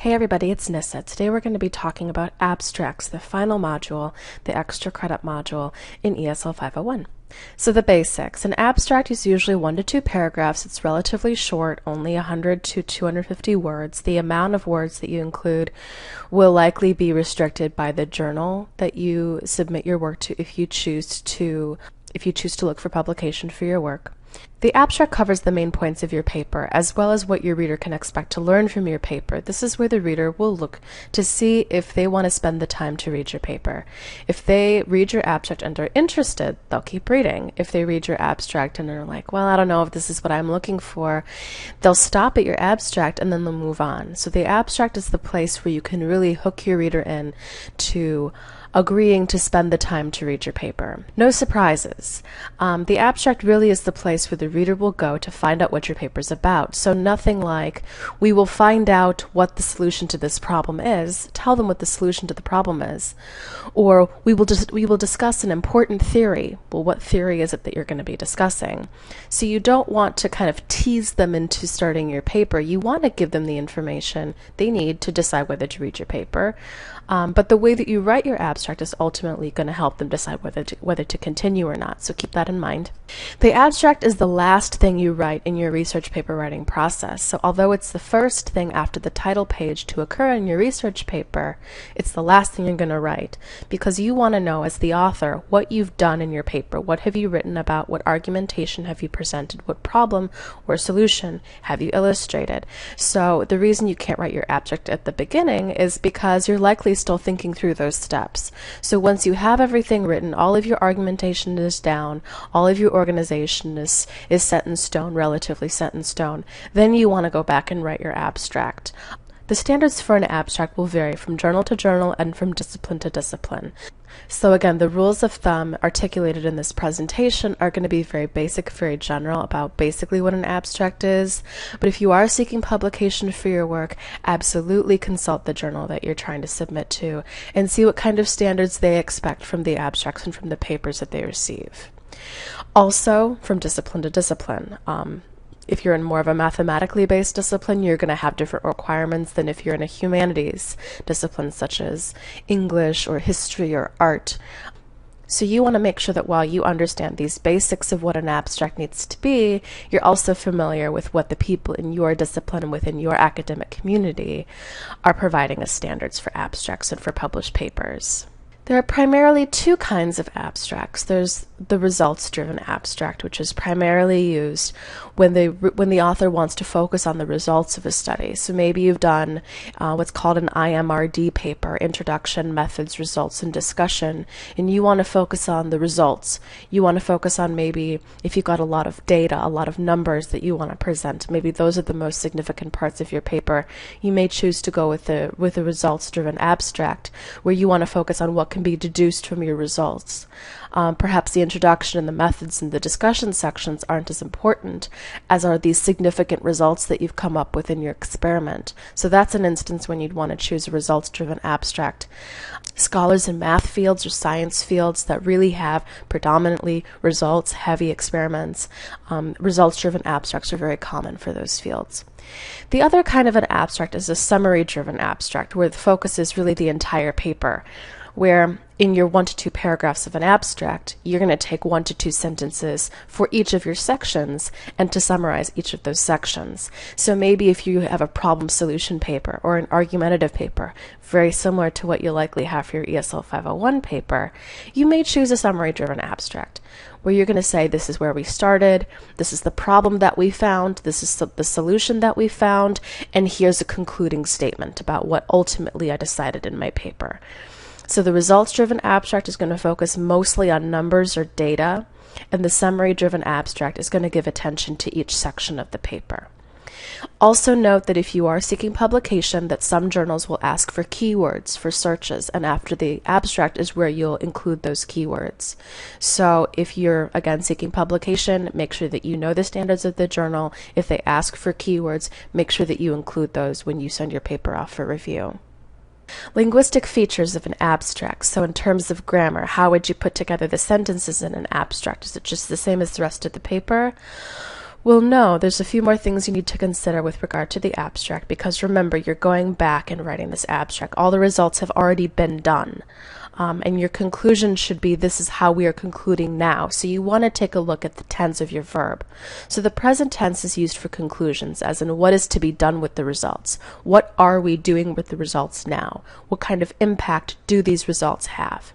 Hey everybody, it's Nissa. Today we're going to be talking about abstracts, the final module, the extra credit module in ESL 501. So the basics. An abstract is usually 1 to 2 paragraphs. It's relatively short, only 100 to 250 words. The amount of words that you include will likely be restricted by the journal that you submit your work to if you choose to look for publication for your work. The abstract covers the main points of your paper, as well as what your reader can expect to learn from your paper. This is where the reader will look to see if they want to spend the time to read your paper. If they read your abstract and are interested, they'll keep reading. If they read your abstract and are like, well, I don't know if this is what I'm looking for, they'll stop at your abstract and then they'll move on. So the abstract is the place where you can really hook your reader in to agreeing to spend the time to read your paper. No surprises. The abstract really is the place where the reader will go to find out what your paper's about. So nothing like, we will find out what the solution to this problem is, tell them what the solution to the problem is, or we will discuss an important theory. Well, what theory is it that you're going to be discussing? So you don't want to kind of tease them into starting your paper. You want to give them the information they need to decide whether to read your paper. But the way that you write your abstract is ultimately going to help them decide whether to continue or not, so keep that in mind. The abstract is the last thing you write in your research paper writing process, so although it's the first thing after the title page to occur in your research paper, it's the last thing you're going to write, because you want to know as the author what you've done in your paper. What have you written about? What argumentation have you presented? What problem or solution have you illustrated? So the reason you can't write your abstract at the beginning is because you're likely still thinking through those steps. So once you have everything written, all of your argumentation is down, all of your organization is set in stone, relatively set in stone, then you want to go back and write your abstract. The standards for an abstract will vary from journal to journal and from discipline to discipline. So again, the rules of thumb articulated in this presentation are going to be very basic, very general about basically what an abstract is. But if you are seeking publication for your work, absolutely consult the journal that you're trying to submit to and see what kind of standards they expect from the abstracts and from the papers that they receive. Also, from discipline to discipline. If you're in more of a mathematically based discipline, you're going to have different requirements than if you're in a humanities discipline such as English or history or art. So you want to make sure that while you understand these basics of what an abstract needs to be, you're also familiar with what the people in your discipline and within your academic community are providing as standards for abstracts and for published papers. There are primarily 2 kinds of abstracts. There's the results-driven abstract, which is primarily used when the author wants to focus on the results of a study. So maybe you've done what's called an IMRD paper, Introduction, Methods, Results, and Discussion, and you want to focus on the results. You want to focus on maybe if you've got a lot of data, a lot of numbers that you want to present. Maybe those are the most significant parts of your paper. You may choose to go with a results-driven abstract, where you want to focus on what can be deduced from your results. Perhaps the introduction and the methods and the discussion sections aren't as important as are these significant results that you've come up with in your experiment. So that's an instance when you'd want to choose a results-driven abstract. Scholars in math fields or science fields that really have predominantly results-heavy experiments, results-driven abstracts are very common for those fields. The other kind of an abstract is a summary-driven abstract, where the focus is really the entire paper, where in your 1 to 2 paragraphs of an abstract, you're going to take 1 to 2 sentences for each of your sections and to summarize each of those sections. So maybe if you have a problem solution paper or an argumentative paper, very similar to what you'll likely have for your ESL 501 paper, you may choose a summary-driven abstract, where you're going to say, this is where we started, this is the problem that we found, this is the solution that we found, and here's a concluding statement about what ultimately I decided in my paper. So the results-driven abstract is going to focus mostly on numbers or data, and the summary-driven abstract is going to give attention to each section of the paper. Also note that if you are seeking publication, that some journals will ask for keywords for searches, and after the abstract is where you'll include those keywords. So if you're, again, seeking publication, make sure that you know the standards of the journal. If they ask for keywords, make sure that you include those when you send your paper off for review. Linguistic features of an abstract. So in terms of grammar, how would you put together the sentences in an abstract? Is it just the same as the rest of the paper? Well, no, there's a few more things you need to consider with regard to the abstract, because remember, you're going back and writing this abstract. All the results have already been done. And your conclusion should be, this is how we are concluding now. So you want to take a look at the tense of your verb. So the present tense is used for conclusions, as in what is to be done with the results. What are we doing with the results now? What kind of impact do these results have?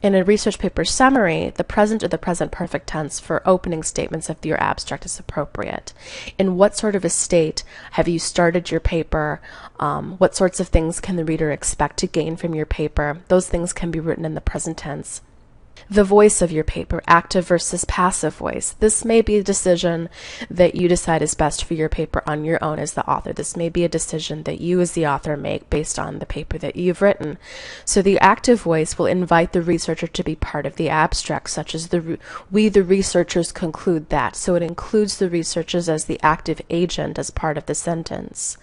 In a research paper summary, the present or the present perfect tense for opening statements of your abstract is appropriate. In what sort of a state have you started your paper? What sorts of things can the reader expect to gain from your paper? Those things can be written in the present tense. The voice of your paper, active versus passive voice. This may be a decision that you decide is best for your paper on your own as the author. This may be a decision that you as the author make based on the paper that you've written. So the active voice will invite the researcher to be part of the abstract, such as we the researchers conclude that. So it includes the researchers as the active agent as part of the sentence.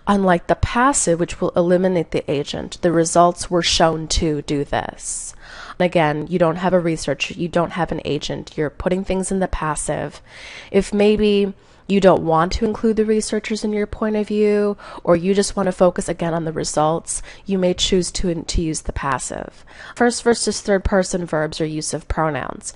Unlike the passive, which will eliminate the agent, the results were shown to do this. Again, you don't have a researcher, you don't have an agent, you're putting things in the passive. If maybe you don't want to include the researchers in your point of view, or you just want to focus again on the results, you may choose to use the passive. First versus third person verbs or use of pronouns.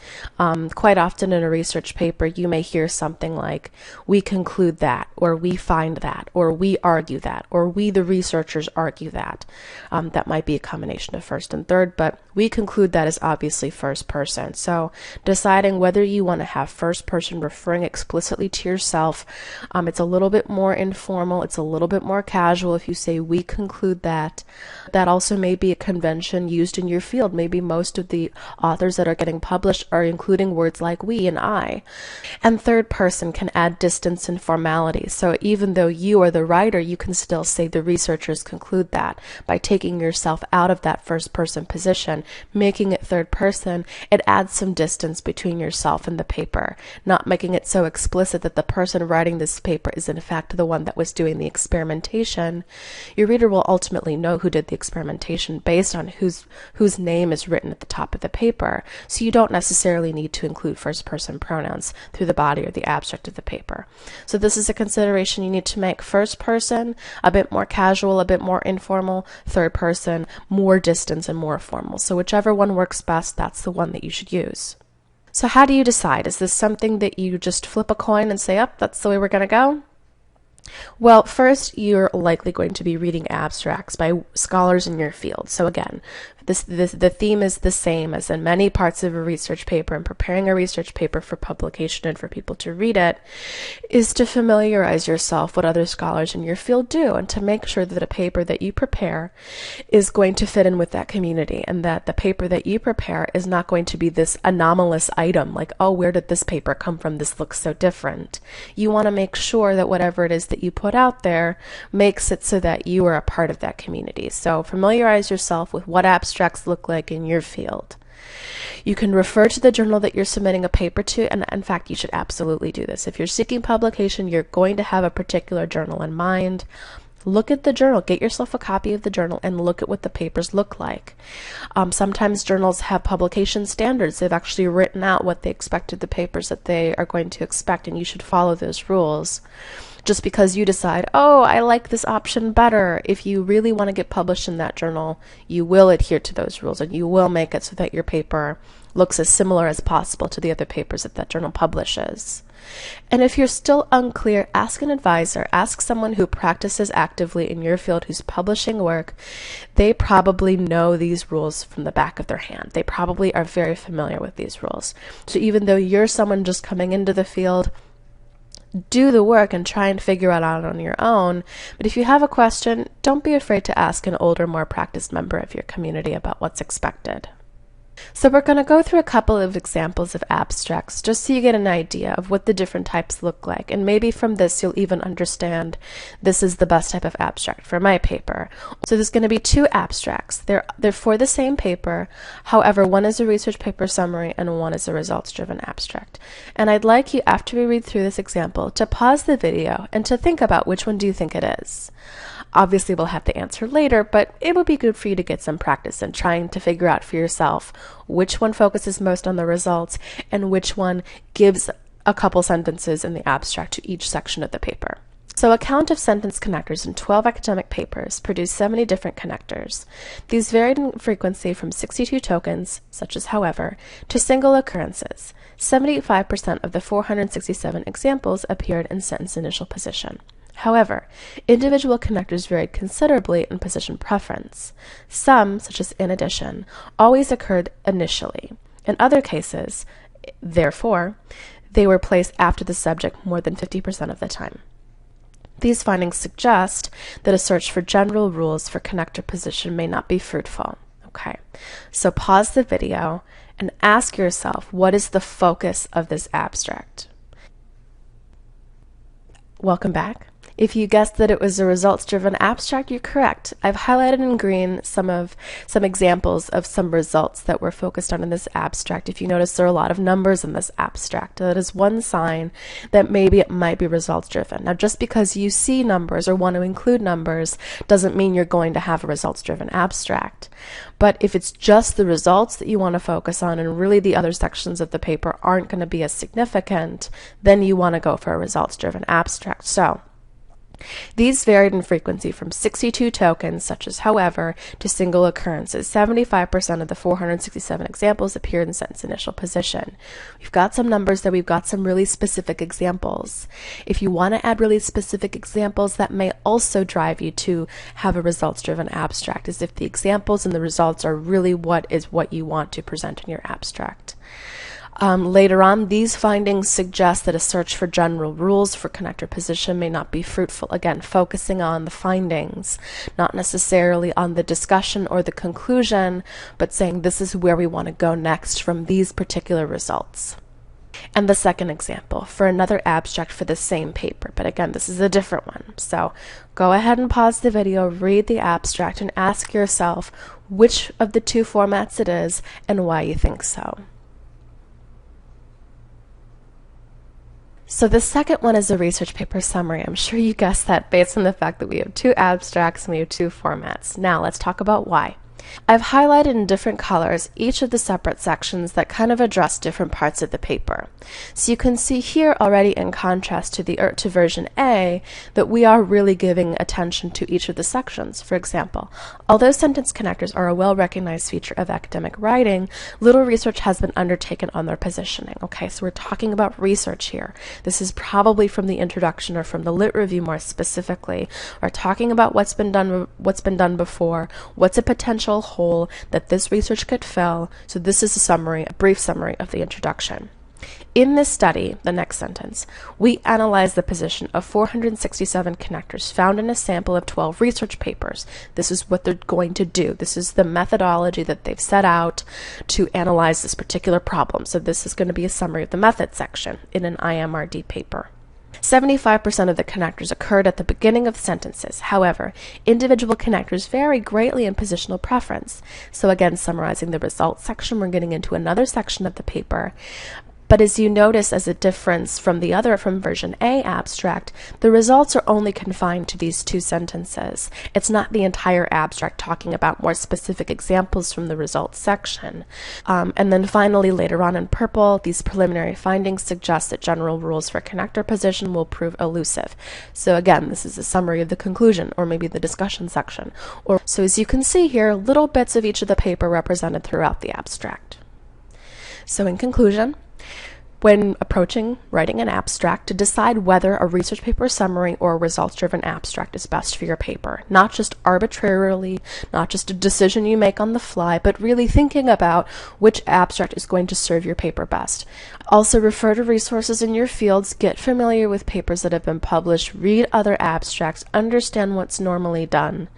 Quite often in a research paper, you may hear something like, we conclude that, or we find that, or we argue that, or we the researchers argue that. That might be a combination of first and third, but we conclude that is obviously first person. So deciding whether you want to have first person referring explicitly to yourself, it's a little bit more informal, it's a little bit more casual if you say we conclude that. That also may be a convention used in your field. Maybe most of the authors that are getting published are including words like we and I. And third person can add distance and formality. So even though you are the writer, you can still say the researchers conclude that. By taking yourself out of that first person position, making it third person, it adds some distance between yourself and the paper, not making it so explicit that the person writing this paper is in fact the one that was doing the experimentation. Your reader will ultimately know who did the experimentation based on whose name is written at the top of the paper, so you don't necessarily need to include first person pronouns through the body or the abstract of the paper. So this is a consideration you need to make. First person, a bit more casual, a bit more informal. Third person, more distance and more formal. So whichever one works best, that's the one that you should use. So how do you decide? Is this something that you just flip a coin and say, that's the way we're going to go? Well, first, you're likely going to be reading abstracts by scholars in your field. So again, the theme is the same as in many parts of a research paper, and preparing a research paper for publication and for people to read it is to familiarize yourself what other scholars in your field do, and to make sure that a paper that you prepare is going to fit in with that community, and that the paper that you prepare is not going to be this anomalous item like, oh, where did this paper come from? This looks so different. You want to make sure that whatever it is that you put out there makes it so that you are a part of that community. So familiarize yourself with what abstracts look like in your field. You can refer to the journal that you're submitting a paper to, and in fact, you should absolutely do this. If you're seeking publication, you're going to have a particular journal in mind. Look at the journal, get yourself a copy of the journal, and look at what the papers look like. Sometimes journals have publication standards. They've actually written out what they expect of the papers that they are going to expect, and you should follow those rules. Just because you decide, oh, I like this option better, if you really want to get published in that journal, you will adhere to those rules, and you will make it so that your paper looks as similar as possible to the other papers that journal publishes. And if you're still unclear, ask an advisor, ask someone who practices actively in your field who's publishing work. They probably know these rules from the back of their hand. They probably are very familiar with these rules. So even though you're someone just coming into the field, do the work and try and figure it out on your own. But if you have a question, don't be afraid to ask an older, more practiced member of your community about what's expected. So we're going to go through a couple of examples of abstracts just so you get an idea of what the different types look like, and maybe from this you'll even understand this is the best type of abstract for my paper. So there's going to be two abstracts. They're for the same paper, however one is a research paper summary and one is a results-driven abstract. And I'd like you, after we read through this example, to pause the video and to think about which one do you think it is. Obviously we'll have the answer later, but it would be good for you to get some practice in trying to figure out for yourself which one focuses most on the results and which one gives a couple sentences in the abstract to each section of the paper. So a count of sentence connectors in 12 academic papers produced 70 different connectors. These varied in frequency from 62 tokens, such as however, to single occurrences. 75% of the 467 examples appeared in sentence initial position. However, individual connectors varied considerably in position preference. Some, such as in addition, always occurred initially. In other cases, therefore, they were placed after the subject more than 50% of the time. These findings suggest that a search for general rules for connector position may not be fruitful. Okay, so pause the video and ask yourself, what is the focus of this abstract? Welcome back. If you guessed that it was a results-driven abstract, you're correct. I've highlighted in green some examples of some results that were focused on in this abstract. If you notice, there are a lot of numbers in this abstract. That is one sign that maybe it might be results-driven. Now, just because you see numbers or want to include numbers doesn't mean you're going to have a results-driven abstract. But if it's just the results that you want to focus on and really the other sections of the paper aren't going to be as significant, then you want to go for a results-driven abstract. So, these varied in frequency from 62 tokens, such as however, to single occurrences. 75% of the 467 examples appeared in sentence initial position. We've got some numbers there, we've got some really specific examples. If you want to add really specific examples, that may also drive you to have a results-driven abstract, as if the examples and the results are really what you want to present in your abstract. Later on, these findings suggest that a search for general rules for connector position may not be fruitful. Again, focusing on the findings, not necessarily on the discussion or the conclusion, but saying this is where we want to go next from these particular results. And the second example, for another abstract for the same paper, but again, this is a different one. So go ahead and pause the video, read the abstract, and ask yourself which of the two formats it is and why you think so. So the second one is a research paper summary. I'm sure you guessed that based on the fact that we have two abstracts and we have two formats. Now let's talk about why. I've highlighted in different colors each of the separate sections that kind of address different parts of the paper. So you can see here already, in contrast to version A, that we are really giving attention to each of the sections. For example, although sentence connectors are a well-recognized feature of academic writing, little research has been undertaken on their positioning. Okay, so we're talking about research here. This is probably from the introduction or from the lit review more specifically. We're talking about what's been done before, what's a potential hole that this research could fill. So this is a brief summary of the introduction. In this study, the next sentence, we analyzed the position of 467 connectors found in a sample of 12 research papers. This is what they're going to do. This is the methodology that they've set out to analyze this particular problem. So this is going to be a summary of the method section in an IMRD paper. 75% of the connectors occurred at the beginning of sentences. However, individual connectors vary greatly in positional preference. So again, summarizing the results section, we're getting into another section of the paper. But as you notice, as a difference from version A abstract, the results are only confined to these two sentences. It's not the entire abstract talking about more specific examples from the results section. And then finally, later on in purple, these preliminary findings suggest that general rules for connector position will prove elusive. So again, this is a summary of the conclusion, or maybe the discussion section. So as you can see here, little bits of each of the paper represented throughout the abstract. So in conclusion, when approaching writing an abstract, to decide whether a research paper summary or a results-driven abstract is best for your paper. Not just arbitrarily, not just a decision you make on the fly, but really thinking about which abstract is going to serve your paper best. Also, refer to resources in your fields, get familiar with papers that have been published, read other abstracts, understand what's normally done.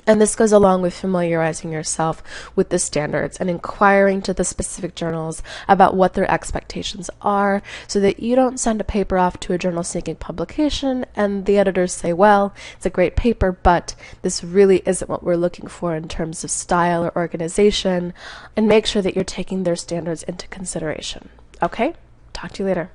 And this goes along with familiarizing yourself with the standards and inquiring to the specific journals about what their expectations are, so that you don't send a paper off to a journal seeking publication and the editors say, well, it's a great paper, but this really isn't what we're looking for in terms of style or organization, and make sure that you're taking their standards into consideration. Okay? Talk to you later.